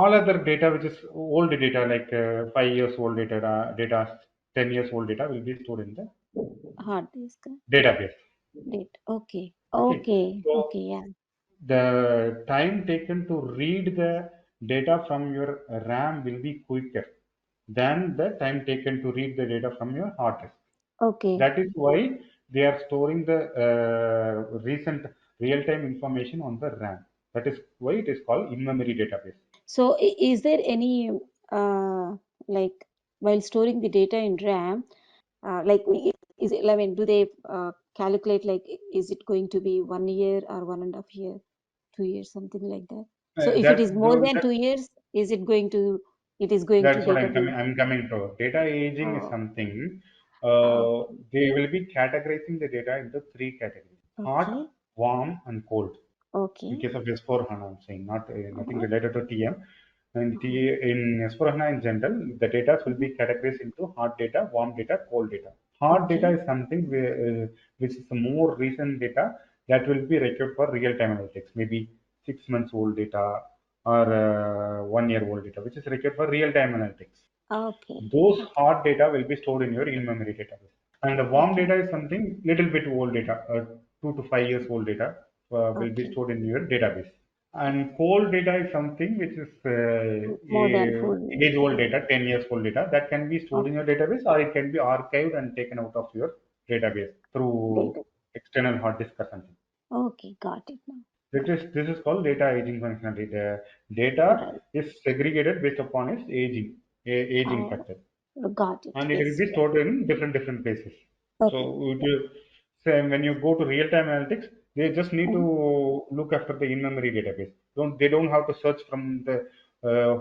all other data which is old data like 5 years old data 10 years old data will be stored in the Hard disk. database. Date. Okay. Okay, Okay. so Okay. Yeah. the time taken to read the data from your RAM will be quicker than the time taken to read the data from your hard disk. Okay. That is why they are storing the recent real-time information on the RAM. That is why it is called in-memory database. So, is there any like while storing the data in RAM, like is it? I mean, do they calculate like is it going to be 1 year or 1.5 year, 2 years, something like that? So, if it is more than 2 years, is it going to? It is going to That's what database. I'm coming to. Data aging is Oh, something. okay. They will be categorizing the data into three categories: hot, Okay. warm, and cold. In Okay. case of S4HANA, I'm saying not nothing Uh-huh. related to TM. And Uh-huh. in S4HANA in general, the data will Mhm. be categorized into hot data, warm data, cold data. Hot data Okay. is something which is the more recent data that will be required for real-time analytics, maybe 6 months old data or 1 year old data, which is required for real-time analytics. Okay. Those Okay. hard data will be stored in your in-memory database. And the warm Okay. data is something little bit old data, 2 to 5 years old data will be Okay. stored in your database. And cold data is something which is More than 4 years. age old data, 10 years old data that can be stored in your Okay. database or it can be archived and taken out of your database through Data. external hard disk or something. Okay. Got it now. This is called data aging functionality. The data Right. is segregated based upon its aging Oh, factor, got it. and it will Yes. be stored in different places. So Okay. say when you go to real-time analytics, they just need to Mhm. look after the in-memory database. They don't have to search from the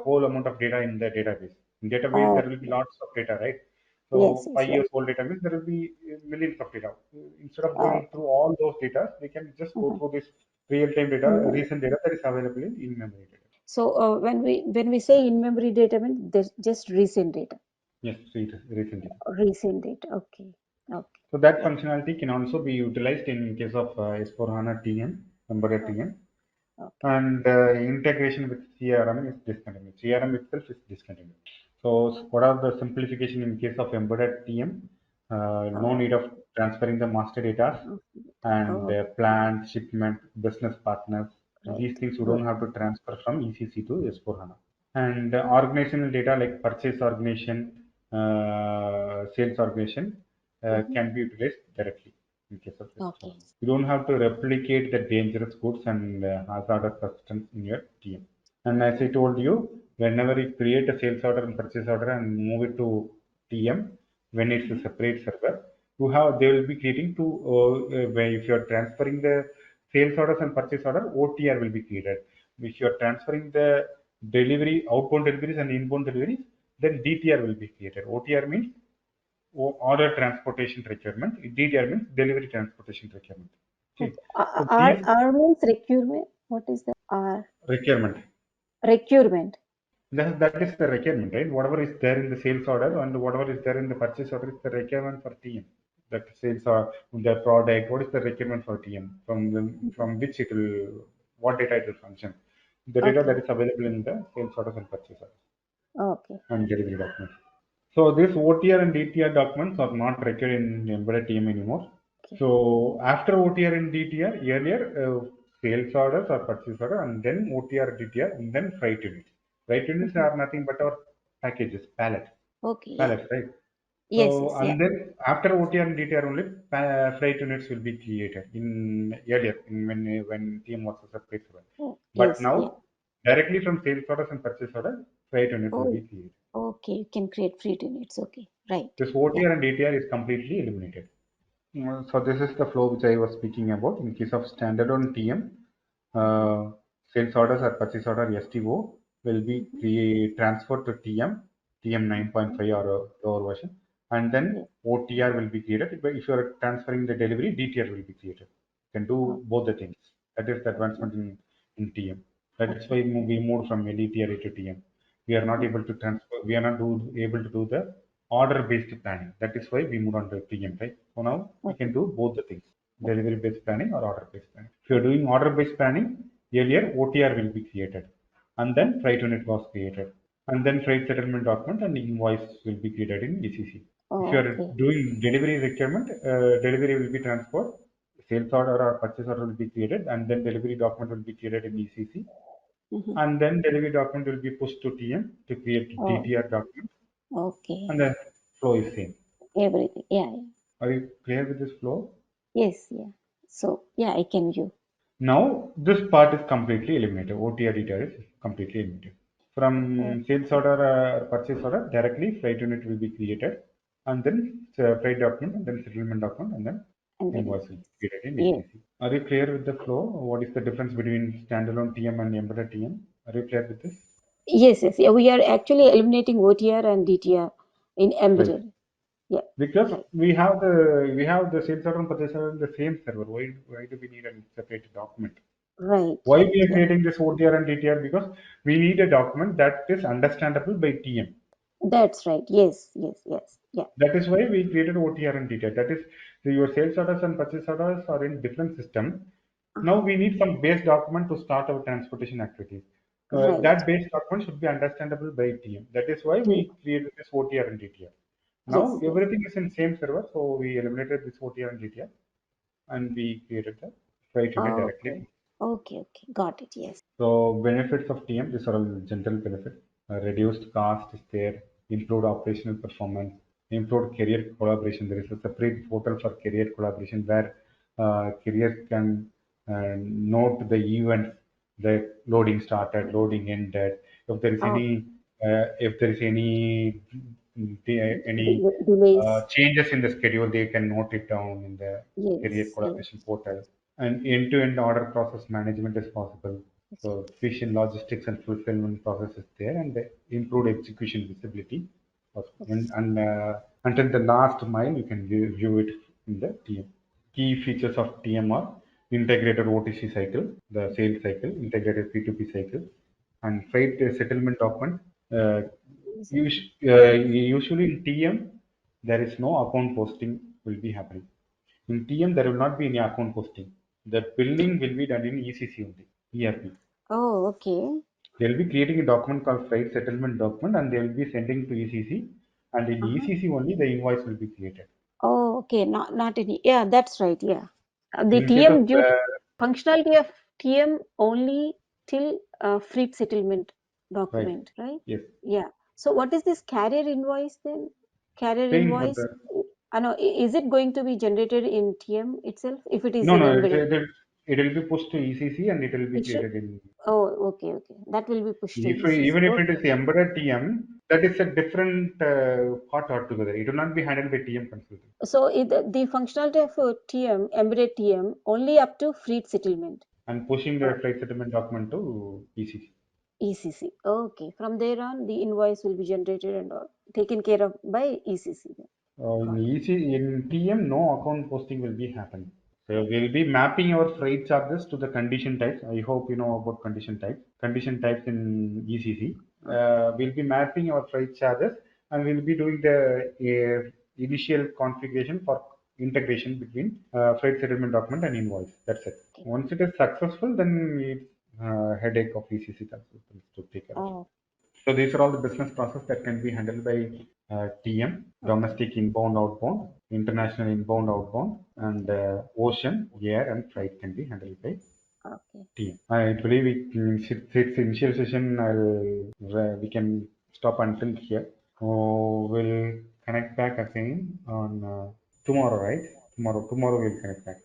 whole amount of data in the database. In database, there will be Okay. lots of data, right? Yes. So Yes. five Right. years old database, there will be millions of data. Instead of going Okay. through all those data, we can just go Mhm. through this real-time data, In-memory. recent data that is available in memory data. So when we say in-memory data, means there's just recent data. Yes, recent data. Recent data. Okay. Okay. So that Yeah. functionality can also be utilized in case of S4HANA TM, embedded Okay. TM, Okay. and integration with CRM is discontinued. CRM itself is discontinued. So what are the simplification in case of embedded TM? No need Oh. of transferring the master data Okay. and Oh. plant, shipment, business partners. Right. These things you don't Good. have to transfer from ECC to S4HANA. And organizational data like purchase organization, sales organization Mhm. can be utilized directly in case of Okay. S4HANA. You don't have to replicate the dangerous goods and hazardous substance in your TM. And as I Okay. told you, whenever you create a sales order and purchase order and move it to TM, when it's a Mhm. separate server, you have they will be creating two. Where if you are transferring the sales orders and purchase order, OTR will be created. If you are transferring the delivery, outbound deliveries and inbound deliveries, then DTR will be created. OTR means order transportation requirement. DTR means delivery transportation requirement. Okay, Okay. so R these R means requirement. What is the R? requirement. Requirement. That is the requirement, right? Whatever is there in the sales order and whatever is there in the purchase order is the requirement for TM. That sales or the product, what is the requirement for TM? Mhm. From which it will, what data it will function. The data that Okay. is available in the sales orders and purchase orders Okay. and delivery documents. So this OTR and DTR documents are not required in embedded TM anymore. Okay. So after OTR and DTR, earlier sales orders or purchase order, and then OTR, DTR, and then freight units. Freight units Mhm. are nothing but our packages, Okay. Yeah. pallets, right? Yes. So Yes. Yeah. and then after OTR and DTR only, freight units will be created in earlier when TM was a separate server. Oh, But yes. Yeah. now directly from sales orders and purchase orders, freight unit will Oh. be created. Okay. You can create free units. Okay. Right. This Yeah. OTR and DTR is completely eliminated. So this is the flow which I was speaking about. In case of standalone TM, Mhm. sales orders or purchase order STO will be Mhm. transferred to TM Mhm. 9.5 or a lower version, and then Yes. OTR will be created. But if you are transferring the delivery, DTR will be created. You can Oh, do both the things. That is the okay. advancement in TM. That's why Okay. we moved from DTR to TM. We are not Oh, able to transfer. We are not able to do the order-based planning. That is why we moved on to TM, right? So now we can okay. do both the things, Okay. delivery-based planning or order-based planning. If you're doing order-based planning, earlier OTR will be created. and then freight unit was created, and then freight settlement document and invoice will be created in ECC. If you Oh, are okay. doing delivery requirement, delivery will be transferred, sales order or purchase order will be created, and then delivery document will be created in ECC, Mm-hmm. and then delivery document will be pushed to TM to create Oh, DTR document, okay. and the flow is same. Everything. Yeah, yeah. Are you clear with this flow? Yes, yeah. So, yeah, I can view. Now this part is completely eliminated. OTR DTR is completely eliminated. Oh, From sales order, purchase order, directly freight unit will be created, and then freight document, and then settlement document, and then and then invoice will be invoice. created in Yes. ECC. Are you clear with the flow? What is the difference between standalone TM and embedded TM? Are you clear with this? Yes, yes. Yeah, we are actually eliminating OTR and DTR in Right. embedded. Yeah, Because right. we have the sales order and purchase order in the same server. Why do we need a separate document? Right, Why right. we are Yeah. creating this OTR and DTR? Because we need a document that is understandable by TM. That's right. Yes, yes, yes. Yeah. That is why we created OTR and DTR. That is, your sales orders and purchase orders are in different system. Now Uh-huh. we need some base document to start our transportation activities. Right. That base document should be understandable by TM. That is why Team. we created this OTR and DTR. Now Yes, yes. everything is in same server, so we eliminated this OTR and DTR, and we created the freight unit Okay. directly. Okay, okay. Got it. Yes. So benefits of TM, these are all general benefits. Reduced cost is there, improved operational performance, improved career collaboration. There is a separate portal for career collaboration where careers can note the events, the loading started, loading ended. If there is Oh, any, if there is any delays. changes in the schedule, they can note it down in the career Yes, yes. collaboration portal. And end-to-end order process management is possible. Yes. So efficient logistics and fulfillment process is there, and the improved execution visibility. Yes. Until the last mile, you can view it in the TM. Key features of TM are integrated OTC cycle, the sales cycle, integrated P2P cycle, and freight settlement document. Uh, Yes. Usually in TM, there is no account posting will be happening. In TM, there will not be any account posting. The billing will be done in ECC only, ERP. Oh, okay. They will be creating a document called freight settlement document, and they will be sending to ECC. And in Uh-huh. ECC only, the invoice will be created. Oh, okay. Not any. Yeah, that's right. Yeah. The In case of TM due functionality of TM only till freight settlement right, document, right? yes, Yeah. So what is this carrier invoice then? Carrier same for invoice, the I know, is it going to be generated in TM itself if it is no in no, embedded? it will be pushed to ECC and it will be It should. created in. Oh, okay, okay. That will be pushed to If ECC. even if it Okay. is embedded TM, that is a different part altogether. It will not be handled by TM consultant So the functionality of TM, embedded TM, only up to freight settlement. and pushing the Oh, freight settlement document to ECC. ECC. Okay. From there on, the invoice will be generated and all taken care of by ECC then. In Got it. in TM, no account posting will be happening. So we'll be mapping our freight charges to the condition types. I hope you know about condition types. Condition types in ECC. We'll be mapping our freight charges, and we'll be doing the initial configuration for integration between freight settlement document and invoice. That's it. Okay. Once it is successful, then it's headache of ECC consultants to take care of. Oh, So these are all the business process that can be handled by TM, okay. domestic inbound, outbound, international inbound, outbound, and Okay. ocean, air, and freight can be handled by Okay. TM. I believe its initial session, we can stop until here. So we'll connect back again on tomorrow, right? Tomorrow we'll connect back.